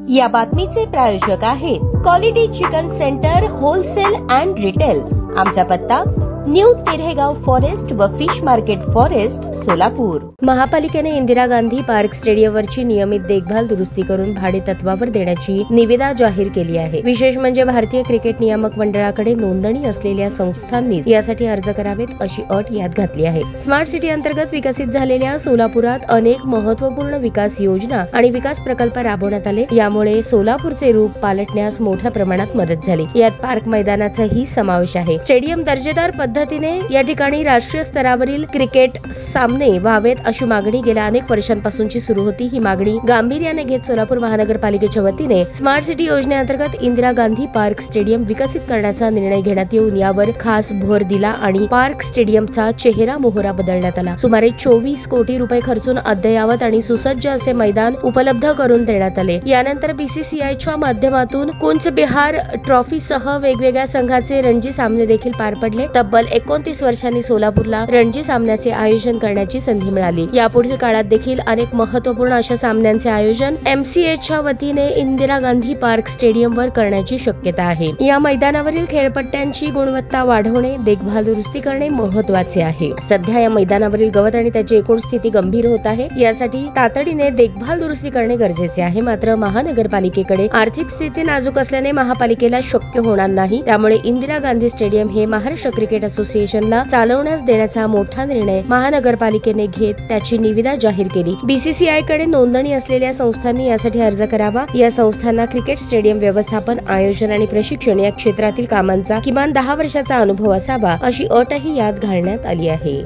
या बातमीचे प्रायोजक आहेत quality chicken centre wholesale and retail. आमचा पत्ता न्यू तिरेगाव फॉरेस्ट व फिश मार्केट फॉरेस्ट, सोलापूर। महापालिकेने इंदिरा गांधी पार्क स्टेडियमवरची नियमित देखभाल दुरुस्ती करून भाडे तत्वावर देण्याची निविदा जाहीर केली आहे। विशेष म्हणजे भारतीय क्रिकेट नियामक मंडळाकडे नोंदणी असलेल्या संस्थांनी यासाठी अर्ज करावेत अशी अट यात घातली आहे। स्मार्ट सिटी अंतर्गत विकसित झालेल्या सोलापुरात अनेक महत्त्वपूर्ण विकास योजना आणि विकास प्रकल्प राबवण्यात आले। यामुळे सोलापूरचे रूप पालटण्यास मोठ्या प्रमाणात मदत झाली। यात पार्क मैदानाचाही समावेश आहे। स्टेडियम दर्जेदार पद्धतीने या ठिकाणी राष्ट्रीय स्तरावरील क्रिकेट सामने व्हावेत अशी मागणी गेल्या अनेक वर्षांपासूनची सुरू होती। ही मागणी गांभीर्याने घेत सोलापूर महानगरपालिकेच्या वतीने स्मार्ट सिटी योजनेअंतर्गत इंदिरा गांधी पार्क स्टेडियम विकसित करण्याचा निर्णय घेण्यात येऊन यावर खास भर दिला आणि पार्क स्टेडियमचा चेहरा मोहरा बदलण्यात आला। सुमारे 24 कोटी रुपये खर्चून अद्ययावत आणि सुसज्ज असे मैदान उपलब्ध करून देण्यात आले। यानंतर बीसीसीआयच्या माध्यमातून कुंच बिहार ट्रॉफीसह वेगवेगळ्या संघाचे रणजी सामने देखील पार पडले। तब्बल 29 वर्षांनी सोलापूरला रणजी सामन्याचे आयोजन करण्याची संधी मिळाली। यापुढील काळात देखील अनेक महत्त्वपूर्ण अशा सामन्यांचे आयोजन एमसीएच्या वतीने इंदिरा गांधी पार्क स्टेडियमवर करण्याची शक्यता आहे। या मैदानावरील खेळपट्ट्यांची गुणवत्ता वाढवणे, देखभाल दुरुस्ती करणे महत्त्वाचे आहे। सध्या या मैदानावरील गवत आणि त्याची एकूण स्थिती गंभीर होत आहे। यासाठी तातडीने देखभाल दुरुस्ती करणे गरजेचे आहे। मात्र महानगरपालिकेकडे आर्थिक स्थिती नाजूक असल्याने महापालिकेला शक्य होणार नाही। त्यामुळे इंदिरा गांधी स्टेडियम हे महाराष्ट्र क्रिकेट असोसिएशनला चालवण्यास देण्याचा मोठा निर्णय महानगरपालिकेने घेत त्याची निविदा जाहीर केली। बीसीसीआय कडे नोंदणी असलेल्या संस्थांनी यासाठी अर्ज करावा। या संस्थांना क्रिकेट स्टेडियम व्यवस्थापन, आयोजन आणि प्रशिक्षण या क्षेत्रातील कामांचा किमान 10 वर्षाचा अनुभव असावा अशी अटही यात घालण्यात आली आहे।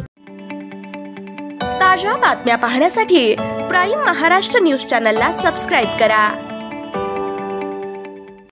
ताज्या बातम्या पाहण्यासाठी प्राईम महाराष्ट्र न्यूज चॅनलला सबस्क्राईब करा।